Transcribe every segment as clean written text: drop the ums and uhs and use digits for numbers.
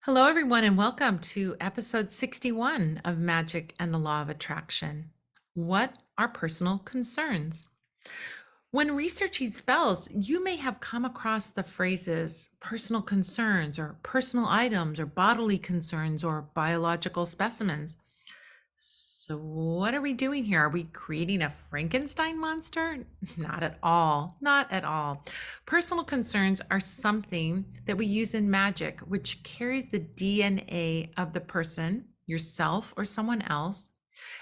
Hello, everyone, and welcome to episode 61 of Magic and the Law of Attraction. What are personal concerns? When researching spells, you may have come across the phrases personal concerns, or personal items, or bodily concerns, or biological specimens. So, what are we doing here? Are we creating a Frankenstein monster? Not at all. Not at all. Personal concerns are something that we use in magic, which carries the DNA of the person, yourself, or someone else.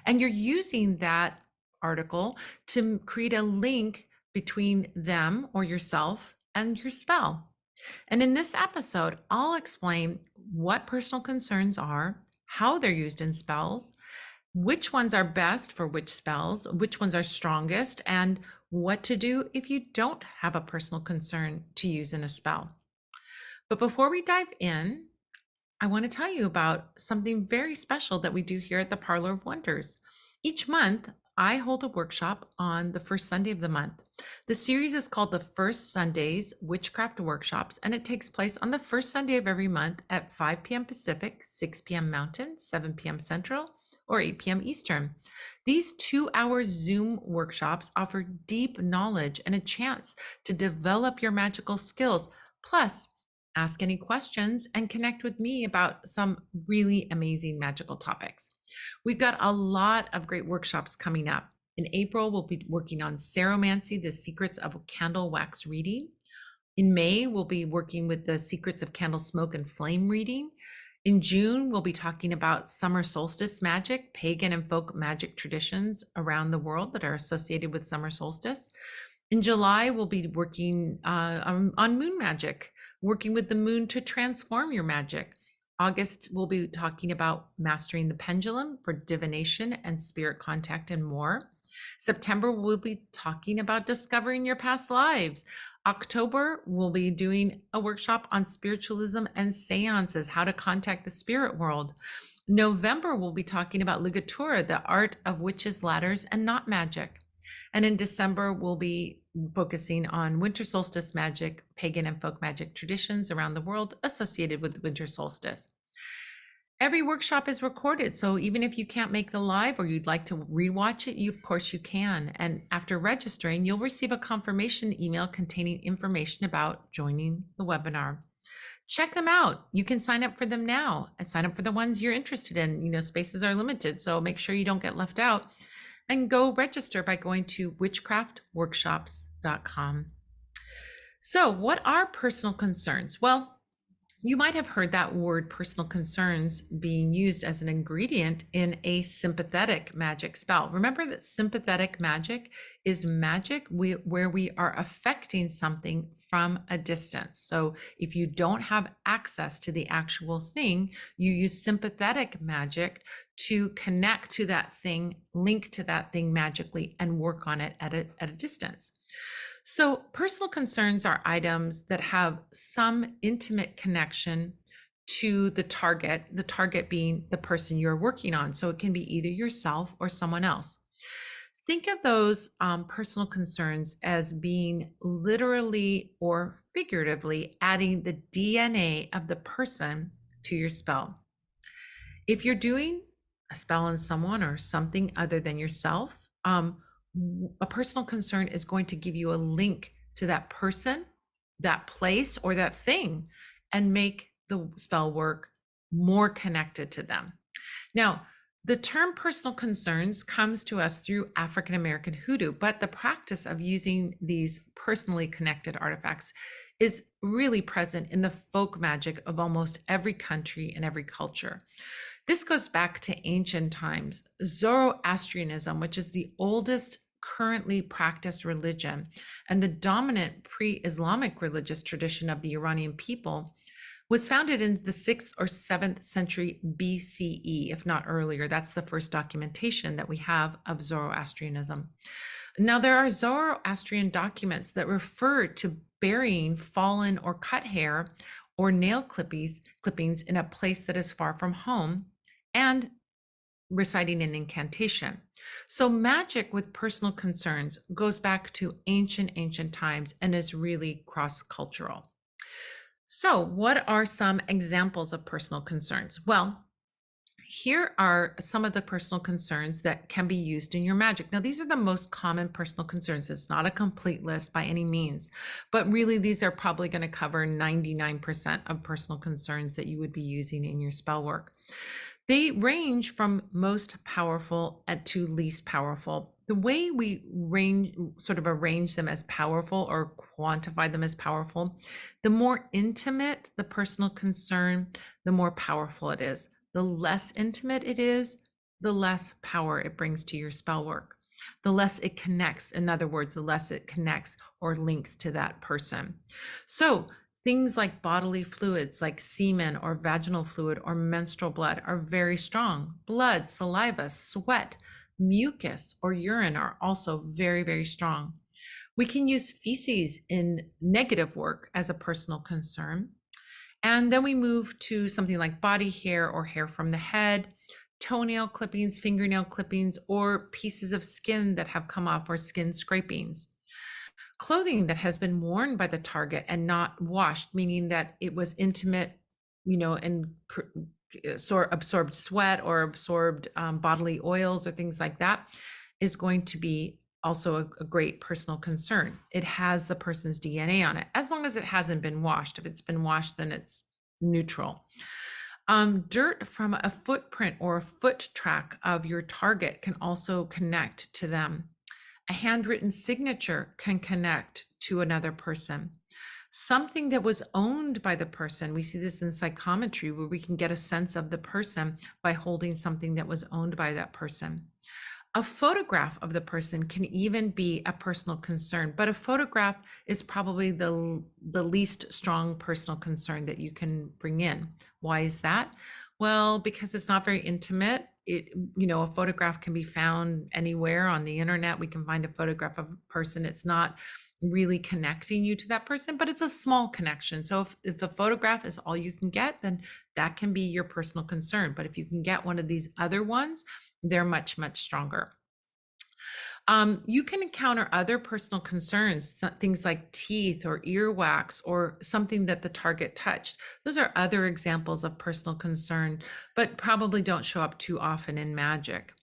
And you're using that article to create a link between them or yourself and your spell. And in this episode, I'll explain what personal concerns are, how they're used in spells, which ones are best for which spells, which ones are strongest, and what to do if you don't have a personal concern to use in a spell. But before we dive in, I want to tell you about something very special that we do here at the Parlor of Wonders. Each month, I hold a workshop on the first Sunday of the month. The series is called the First Sundays Witchcraft Workshops, and it takes place on the first Sunday of every month at 5 p.m. Pacific, 6 p.m. Mountain, 7 p.m. Central, or 8 p.m. Eastern. These 2-hour Zoom workshops offer deep knowledge and a chance to develop your magical skills. Plus, ask any questions and connect with me about some really amazing magical topics. We've got a lot of great workshops coming up. In April, we'll be working on Ceromancy, the secrets of candle wax reading. In May, we'll be working with the secrets of candle smoke and flame reading. In June, we'll be talking about summer solstice magic, pagan and folk magic traditions around the world that are associated with summer solstice. In July, we'll be working on moon magic, working with the moon to transform your magic. August, we'll be talking about mastering the pendulum for divination and spirit contact and more. September, we'll be talking about discovering your past lives. October, we'll be doing a workshop on spiritualism and seances, how to contact the spirit world. November, we'll be talking about ligatura, the art of witches' ladders and not magic. And in December, we'll be focusing on winter solstice magic, pagan and folk magic traditions around the world associated with winter solstice. Every workshop is recorded, so even if you can't make the live or you'd like to rewatch it, of course you can. And after registering, you'll receive a confirmation email containing information about joining the webinar. Check them out. You can sign up for them now and sign up for the ones you're interested in. Spaces are limited, so make sure you don't get left out. And go register by going to witchcraftworkshops.com. So, what are personal concerns? Well, you might have heard that word personal concerns being used as an ingredient in a sympathetic magic spell. Remember that sympathetic magic is magic where we are affecting something from a distance. So if you don't have access to the actual thing, you use sympathetic magic to connect to that thing, link to that thing magically, and work on it at a distance. So personal concerns are items that have some intimate connection to the target being the person you're working on. So it can be either yourself or someone else. Think of those personal concerns as being literally or figuratively adding the DNA of the person to your spell. If you're doing a spell on someone or something other than yourself, a personal concern is going to give you a link to that person, that place, or that thing, and make the spell work more connected to them. Now, the term personal concerns comes to us through African American hoodoo, but the practice of using these personally connected artifacts is really present in the folk magic of almost every country and every culture. This goes back to ancient times. Zoroastrianism, which is the oldest currently practiced religion and the dominant pre-Islamic religious tradition of the Iranian people, was founded in the 6th or 7th century BCE, if not earlier. That's the first documentation that we have of Zoroastrianism. Now, there are Zoroastrian documents that refer to burying fallen or cut hair or nail clippings in a place that is far from home and reciting an incantation. So magic with personal concerns goes back to ancient times and is really cross-cultural. So, what are some examples of personal concerns? Well, here are some of the personal concerns that can be used in your magic. Now, these are the most common personal concerns. It's not a complete list by any means, but really, these are probably going to cover 99% of personal concerns that you would be using in your spell work. They range from most powerful to least powerful. The way we sort of arrange them as powerful or quantify them as powerful, the more intimate the personal concern, the more powerful it is. The less intimate it is, the less power it brings to your spell work. The less it connects, in other words, the less it connects or links to that person. So, things like bodily fluids, like semen or vaginal fluid or menstrual blood, are very strong. Blood, saliva, sweat, mucus, or urine are also very, very strong. We can use feces in negative work as a personal concern. And then we move to something like body hair or hair from the head, toenail clippings, fingernail clippings, or pieces of skin that have come off, or skin scrapings. Clothing that has been worn by the target and not washed, meaning that it was intimate, and absorbed sweat or absorbed bodily oils or things like that, is going to be also a great personal concern. It has the person's DNA on it, as long as it hasn't been washed. If it's been washed, then it's neutral. Dirt from a footprint or a foot track of your target can also connect to them. A handwritten signature can connect to another person. Something that was owned by the person. We see this in psychometry, where we can get a sense of the person by holding something that was owned by that person. A photograph of the person can even be a personal concern, but a photograph is probably the least strong personal concern that you can bring in. Why is that? Well, because it's not very intimate. A photograph can be found anywhere on the internet. We can find a photograph of a person. It's not really connecting you to that person, but it's a small connection. So if a photograph is all you can get, then that can be your personal concern. But if you can get one of these other ones, they're much, much stronger. You can encounter other personal concerns, things like teeth or earwax or something that the target touched. Those are other examples of personal concern, but probably don't show up too often in magic.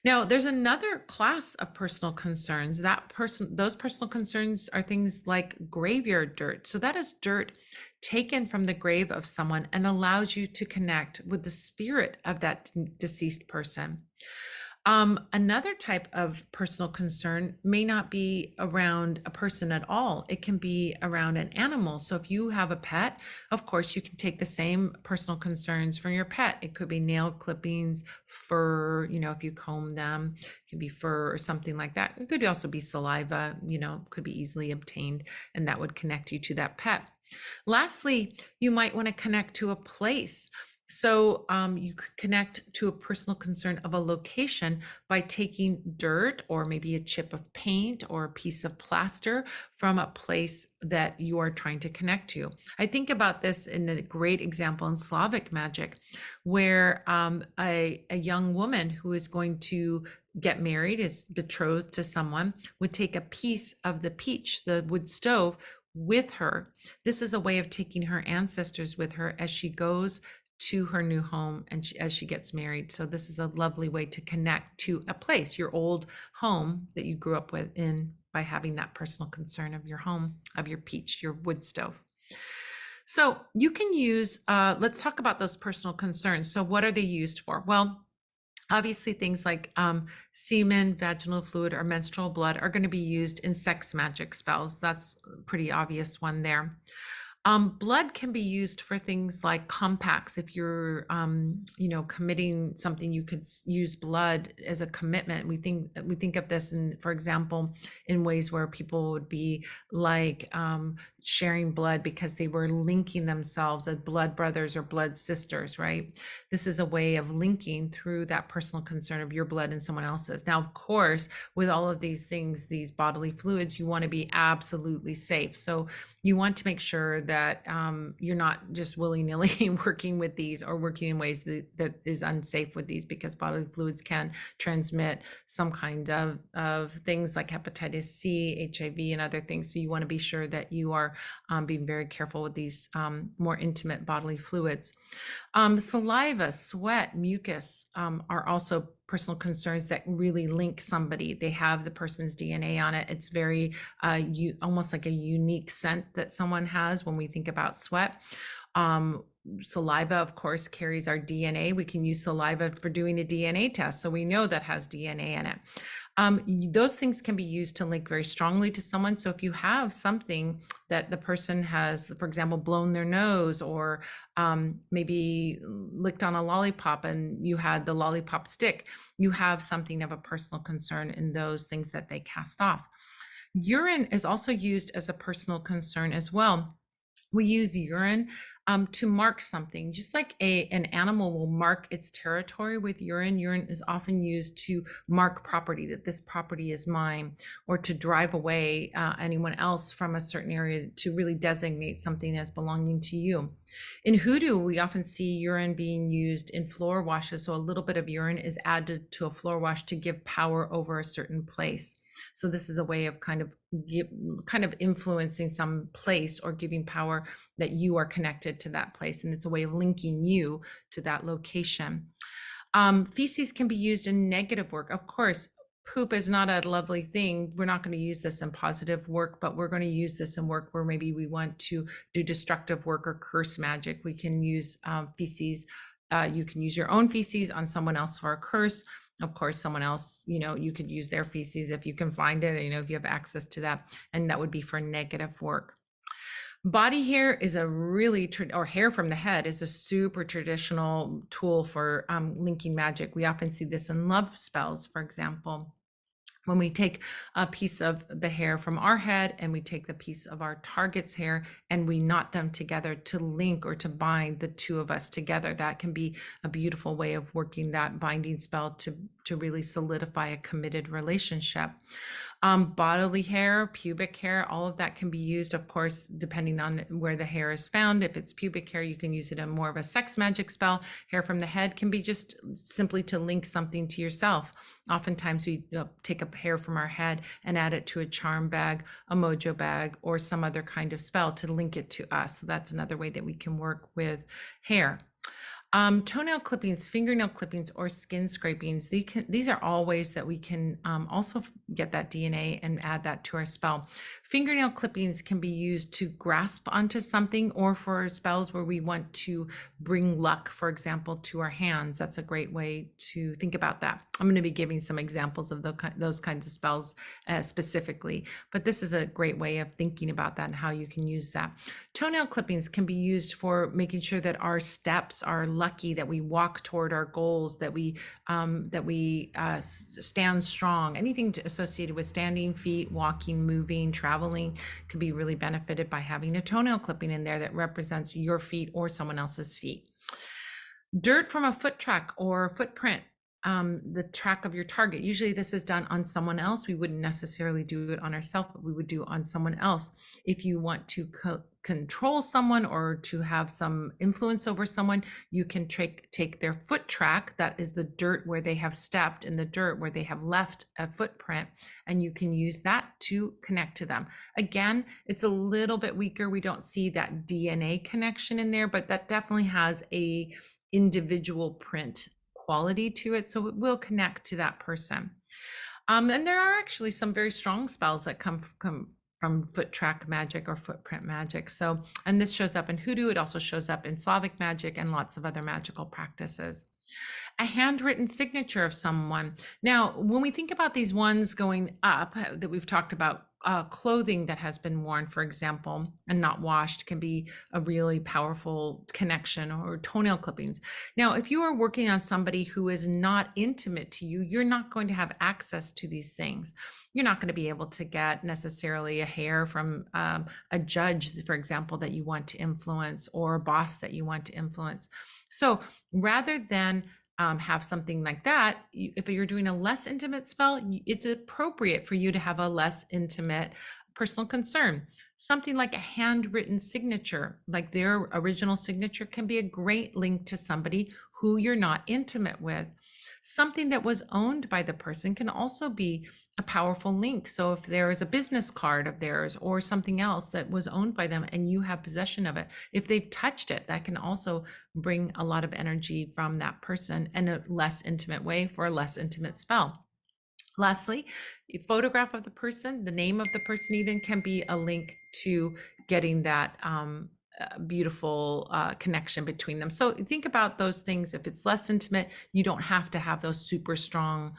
Now, there's another class of personal concerns. Those personal concerns are things like graveyard dirt. So that is dirt taken from the grave of someone and allows you to connect with the spirit of that deceased person. Another type of personal concern may not be around a person at all. It can be around an animal. So if you have a pet, of course, you can take the same personal concerns from your pet. It could be nail clippings, fur, if you comb them, it can be fur or something like that. It could also be saliva, could be easily obtained, and that would connect you to that pet. Lastly, you might want to connect to a place. So you could connect to a personal concern of a location by taking dirt or maybe a chip of paint or a piece of plaster from a place that you are trying to connect to. I think about this in a great example in Slavic magic, where a young woman who is going to get married, is betrothed to someone, would take a piece of the peach, the wood stove, with her. This is a way of taking her ancestors with her as she goes to her new home and as she gets married. So this is a lovely way to connect to a place, your old home that you grew up with in, by having that personal concern of your home, of your peach, your wood stove. So you can use, let's talk about those personal concerns. So what are they used for? Well, obviously things like semen, vaginal fluid, or menstrual blood are going to be used in sex magic spells. That's a pretty obvious one there. Blood can be used for things like compacts. If you're, committing something, you could use blood as a commitment. We think of this in, for example, in ways where people would be like sharing blood because they were linking themselves as blood brothers or blood sisters, right? This is a way of linking through that personal concern of your blood and someone else's. Now, of course, with all of these things, these bodily fluids, you want to be absolutely safe. So you want to make sure that you're not just willy-nilly working with these or working in ways that is unsafe with these, because bodily fluids can transmit some kind of things like hepatitis C, HIV, and other things. So you want to be sure that you are are being very careful with these more intimate bodily fluids. Saliva, sweat, mucus are also personal concerns that really link somebody. They have the person's DNA on it. It's very almost like a unique scent that someone has when we think about sweat. Saliva, of course, carries our DNA. We can use saliva for doing a DNA test, so we know that has DNA in it. Those things can be used to link very strongly to someone. So if you have something that the person has, for example, blown their nose, or maybe licked on a lollipop and you had the lollipop stick, you have something of a personal concern in those things that they cast off. Urine is also used as a personal concern as well. We use urine to mark something, just like an animal will mark its territory with urine. Urine is often used to mark property, that this property is mine, or to drive away anyone else from a certain area, to really designate something as belonging to you. In hoodoo, we often see urine being used in floor washes. So a little bit of urine is added to a floor wash to give power over a certain place. So this is a way of kind of influencing some place or giving power that you are connected to that place. And it's a way of linking you to that location. Feces can be used in negative work. Of course, poop is not a lovely thing. We're not going to use this in positive work, but we're going to use this in work where maybe we want to do destructive work or curse magic. We can use feces. You can use your own feces on someone else for a curse. Of course, someone else, you could use their feces if you can find it, if you have access to that, and that would be for negative work. Body hair is a really, or hair from the head is a super traditional tool for linking magic. We often see this in love spells, for example. When we take a piece of the hair from our head and we take the piece of our target's hair and we knot them together to link or to bind the two of us together, that can be a beautiful way of working that binding spell to really solidify a committed relationship. Bodily hair, pubic hair, all of that can be used, of course, depending on where the hair is found. If it's pubic hair, you can use it in more of a sex magic spell. Hair from the head can be just simply to link something to yourself. Oftentimes we take a hair from our head and add it to a charm bag, a mojo bag, or some other kind of spell to link it to us. So that's another way that we can work with hair. Toenail clippings, fingernail clippings, or skin scrapings. These are all ways that we can also get that DNA and add that to our spell. Fingernail clippings can be used to grasp onto something, or for spells where we want to bring luck, for example, to our hands. That's a great way to think about that. I'm going to be giving some examples of those kinds of spells specifically, but this is a great way of thinking about that and how you can use that. Toenail clippings can be used for making sure that our steps are lucky, that we walk toward our goals, that we stand strong. Anything associated with standing, feet, walking, moving, traveling could be really benefited by having a toenail clipping in there that represents your feet or someone else's feet. Dirt from a foot track or footprint, the track of your target. Usually this is done on someone else. We wouldn't necessarily do it on ourselves, but we would do it on someone else. If you want to control someone or to have some influence over someone, you can take their foot track, that is the dirt where they have stepped, in the dirt where they have left a footprint, and you can use that to connect to them. Again, it's a little bit weaker. We don't see that DNA connection in there, but that definitely has a individual print quality to it, so it will connect to that person. And there are actually some very strong spells that come from foot track magic or footprint magic. So, and this shows up in hoodoo. It also shows up in Slavic magic and lots of other magical practices. A handwritten signature of someone. Now, when we think about these ones going up that we've talked about, clothing that has been worn, for example, and not washed can be a really powerful connection, or toenail clippings. Now, if you are working on somebody who is not intimate to you, you're not going to have access to these things. You're not going to be able to get necessarily a hair from a judge, for example, that you want to influence, or a boss that you want to influence. So rather than have something like that, if you're doing a less intimate spell, it's appropriate for you to have a less intimate personal concern. Something like a handwritten signature, like their original signature, can be a great link to somebody who you're not intimate with. Something that was owned by the person can also be a powerful link. So if there is a business card of theirs or something else that was owned by them and you have possession of it, if they've touched it, that can also bring a lot of energy from that person in a less intimate way for a less intimate spell. Lastly, a photograph of the person, the name of the person even can be a link to getting that beautiful connection between them. So think about those things. If it's less intimate, you don't have to have those super strong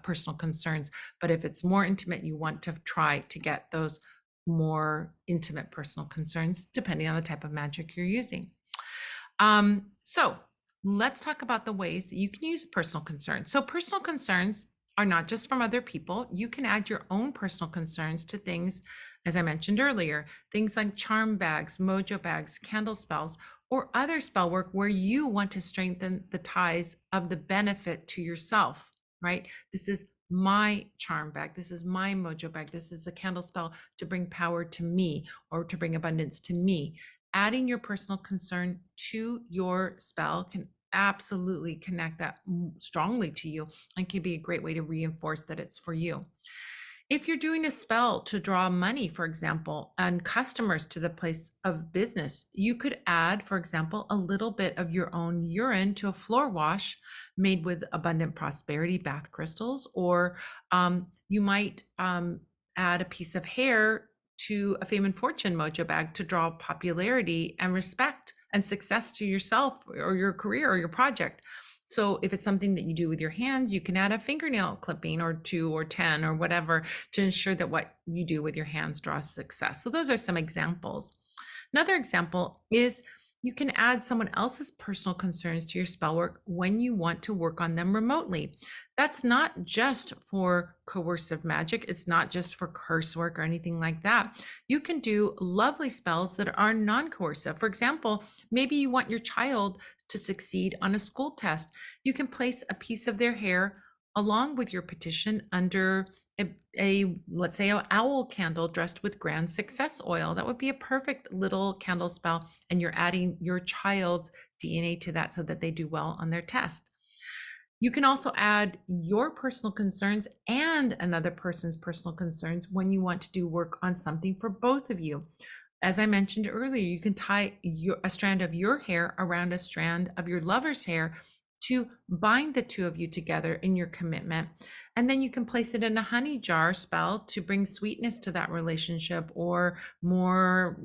personal concerns. But if it's more intimate, you want to try to get those more intimate personal concerns, depending on the type of magic you're using. So let's talk about the ways that you can use personal concerns. So personal concerns are not just from other people. You can add your own personal concerns to things, as I mentioned earlier, things like charm bags, mojo bags, candle spells, or other spell work where you want to strengthen the ties of the benefit to yourself, right? This is my charm bag. This is my mojo bag. This is a candle spell to bring power to me or to bring abundance to me. Adding your personal concern to your spell can absolutely connect that strongly to you and can be a great way to reinforce that it's for you. If you're doing a spell to draw money, for example, and customers to the place of business, you could add, for example, a little bit of your own urine to a floor wash made with abundant prosperity bath crystals, or you might add a piece of hair to a fame and fortune mojo bag to draw popularity and respect and success to yourself or your career or your project. So if it's something that you do with your hands, you can add a fingernail clipping or 2 or 10 or whatever to ensure that what you do with your hands draws success. So those are some examples. Another example is you can add someone else's personal concerns to your spell work when you want to work on them remotely. That's not just for coercive magic. It's not just for curse work or anything like that. You can do lovely spells that are non-coercive. For example, maybe you want your child to succeed on a school test. You can place a piece of their hair along with your petition under let's say an owl candle dressed with grand success oil. That would be a perfect little candle spell, and you're adding your child's DNA to that so that they do well on their test. You can also add your personal concerns and another person's personal concerns when you want to do work on something for both of you. As I mentioned earlier, you can tie a strand of your hair around a strand of your lover's hair to bind the two of you together in your commitment. And then you can place it in a honey jar spell to bring sweetness to that relationship, or more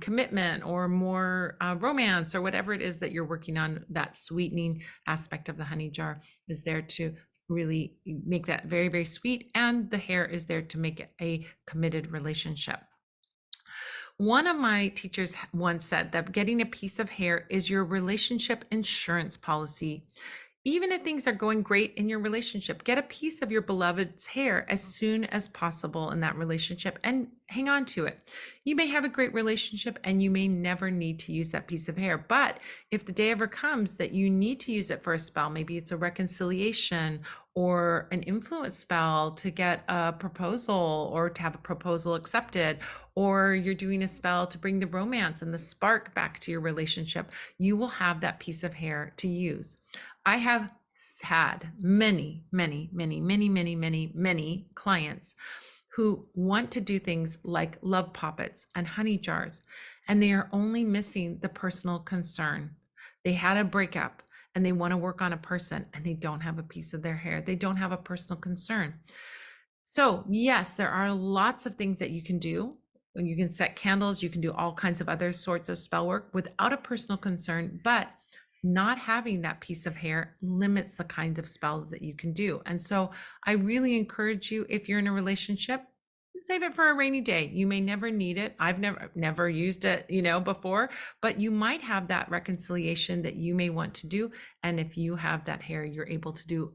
commitment, or more romance, or whatever it is that you're working on. That sweetening aspect of the honey jar is there to really make that very, very sweet. And the hair is there to make it a committed relationship. One of my teachers once said that getting a piece of hair is your relationship insurance policy. Even if things are going great in your relationship, get a piece of your beloved's hair as soon as possible in that relationship and hang on to it. You may have a great relationship and you may never need to use that piece of hair. But if the day ever comes that you need to use it for a spell, maybe it's a reconciliation or an influence spell to get a proposal or to have a proposal accepted, or you're doing a spell to bring the romance and the spark back to your relationship, you will have that piece of hair to use. I have had many clients who want to do things like love poppets and honey jars, and they are only missing the personal concern. They had a breakup and they want to work on a person and they don't have a piece of their hair. They don't have a personal concern. So yes, there are lots of things that you can do. You can set candles, you can do all kinds of other sorts of spell work without a personal concern, but not having that piece of hair limits the kinds of spells that you can do. And so I really encourage you, if you're in a relationship, save it for a rainy day. You may never need it. I've never used it, before, but you might have that reconciliation that you may want to do. And if you have that hair, you're able to do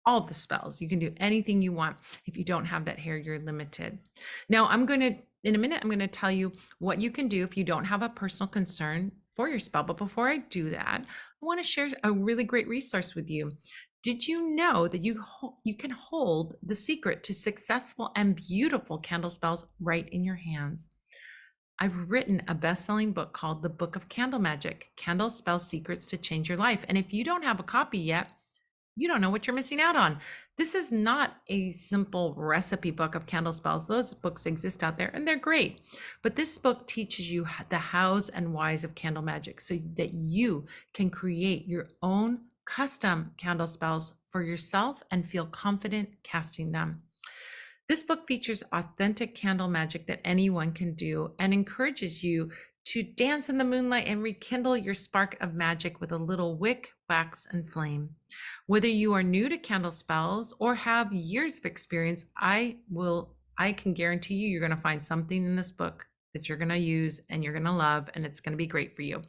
all the spells. You can do anything you want. If you don't have that hair, you're limited. Now, in a minute, I'm going to tell you what you can do if you don't have a personal concern for your spell. But before I do that, I want to share a really great resource with you. Did you know that you can hold the secret to successful and beautiful candle spells right in your hands? I've written a best-selling book called The Book of Candle Magic, Candle Spell Secrets to Change Your Life. And if you don't have a copy yet, you don't know what you're missing out on. This is not a simple recipe book of candle spells. Those books exist out there and they're great. But this book teaches you the hows and whys of candle magic so that you can create your own custom candle spells for yourself and feel confident casting them. This book features authentic candle magic that anyone can do and encourages you to dance in the moonlight and rekindle your spark of magic with a little wick, wax, and flame. Whether you are new to candle spells or have years of experience, I can guarantee you're going to find something in this book that you're going to use and you're going to love, and it's going to be great for you.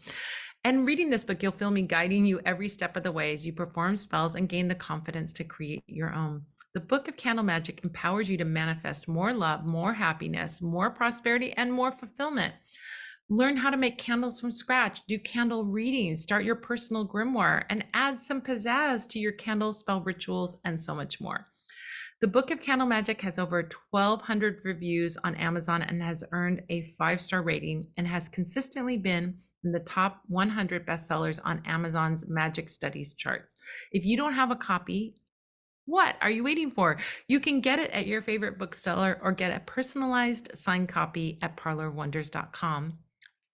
And reading this book, you'll feel me guiding you every step of the way as you perform spells and gain the confidence to create your own. The Book of Candle Magic empowers you to manifest more love, more happiness, more prosperity, and more fulfillment. Learn how to make candles from scratch, do candle readings, start your personal grimoire, and add some pizzazz to your candle spell rituals, and so much more. The Book of Candle Magic has over 1,200 reviews on Amazon and has earned a 5-star rating and has consistently been in the top 100 bestsellers on Amazon's Magic Studies chart. If you don't have a copy, what are you waiting for? You can get it at your favorite bookseller or get a personalized signed copy at parlorwonders.com.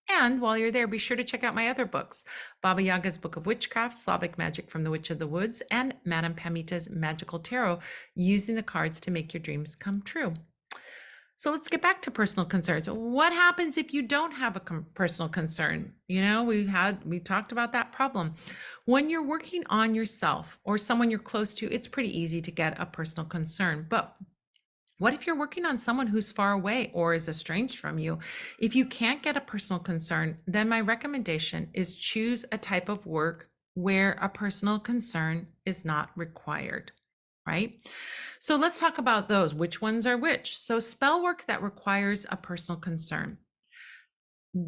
And while you're there, be sure to check out my other books, Baba Yaga's Book of Witchcraft, Slavic Magic from the Witch of the Woods, and Madame Pamita's Magical Tarot, using the cards to make your dreams come true. So let's get back to personal concerns. What happens if you don't have a personal concern? You know, we've talked about that problem. When you're working on yourself or someone you're close to, it's pretty easy to get a personal concern. But what if you're working on someone who's far away or is estranged from you? If you can't get a personal concern, then my recommendation is choose a type of work where a personal concern is not required, right? So let's talk about those. Which ones are which? So spell work that requires a personal concern.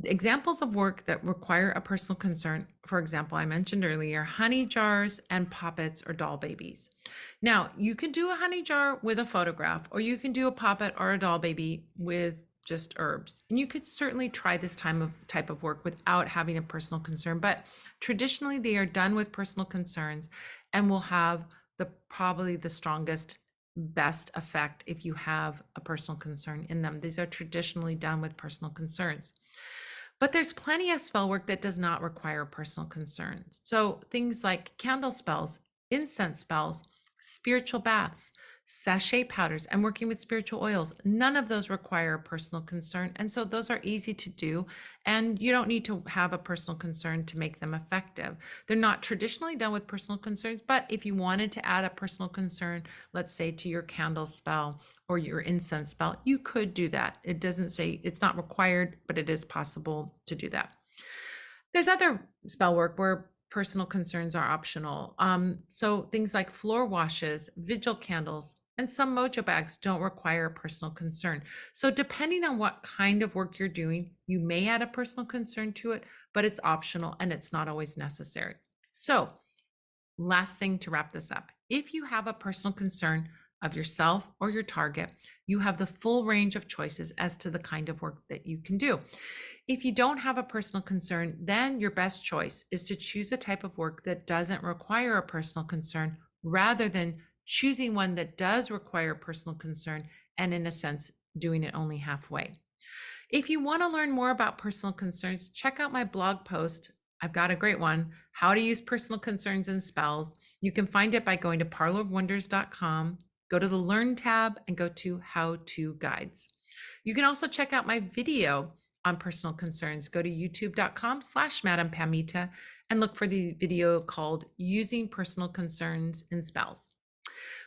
Examples of work that require a personal concern, for example, I mentioned earlier, honey jars and poppets or doll babies. Now, you can do a honey jar with a photograph, or you can do a poppet or a doll baby with just herbs. And you could certainly try this type of work without having a personal concern, but traditionally they are done with personal concerns and will have probably the strongest, best effect if you have a personal concern in them. These are traditionally done with personal concerns. But there's plenty of spell work that does not require personal concerns. So things like candle spells, incense spells, spiritual baths, sachet powders, and working with spiritual oils, none of those require a personal concern. And so those are easy to do. And you don't need to have a personal concern to make them effective. They're not traditionally done with personal concerns, but if you wanted to add a personal concern, let's say to your candle spell or your incense spell, you could do that. It doesn't say it's not required, but it is possible to do that. There's other spell work where personal concerns are optional. So things like floor washes, vigil candles, and some mojo bags don't require a personal concern. So depending on what kind of work you're doing, you may add a personal concern to it, but it's optional and it's not always necessary. So last thing to wrap this up, if you have a personal concern of yourself or your target, you have the full range of choices as to the kind of work that you can do. If you don't have a personal concern, then your best choice is to choose a type of work that doesn't require a personal concern rather than choosing one that does require personal concern and, in a sense, doing it only halfway. If you want to learn more about personal concerns, check out my blog post. I've got a great one, How to Use Personal Concerns in Spells. You can find it by going to parlorwonders.com, go to the Learn tab, and go to How To Guides. You can also check out my video on personal concerns. Go to youtube.com/Madame Pamita and look for the video called Using Personal Concerns in Spells.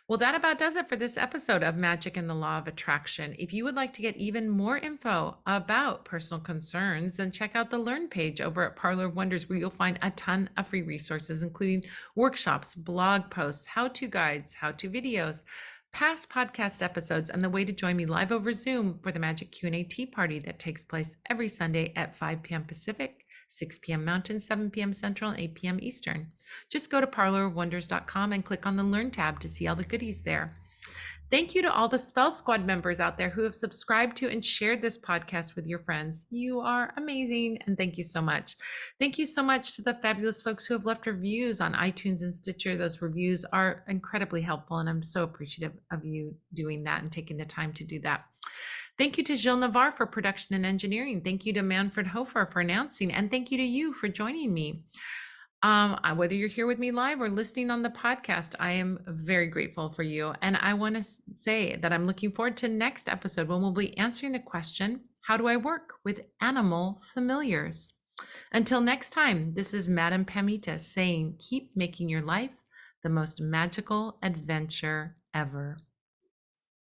Well, that about does it for this episode of Magic and the Law of Attraction. If you would like to get even more info about personal concerns, then check out the Learn page over at Parlor of Wonders, where you'll find a ton of free resources, including workshops, blog posts, how-to guides, how-to videos, past podcast episodes, and the way to join me live over Zoom for the Magic Q&A Tea Party that takes place every Sunday at 5 p.m. Pacific, 6 p.m. Mountain, 7 p.m. Central, and 8 p.m. Eastern. Just go to parlorwonders.com and click on the Learn tab to see all the goodies there. Thank you to all the Spell Squad members out there who have subscribed to and shared this podcast with your friends. You are amazing, and thank you so much. Thank you so much to the fabulous folks who have left reviews on iTunes and Stitcher. Those reviews are incredibly helpful, and I'm so appreciative of you doing that and taking the time to do that. Thank you to Gilles Navarre for production and engineering. Thank you to Manfred Hofer for announcing, and thank you to you for joining me. Whether you're here with me live or listening on the podcast, I am very grateful for you. And I want to say that I'm looking forward to next episode when we'll be answering the question, how do I work with animal familiars? Until next time, this is Madam Pamita saying, keep making your life the most magical adventure ever.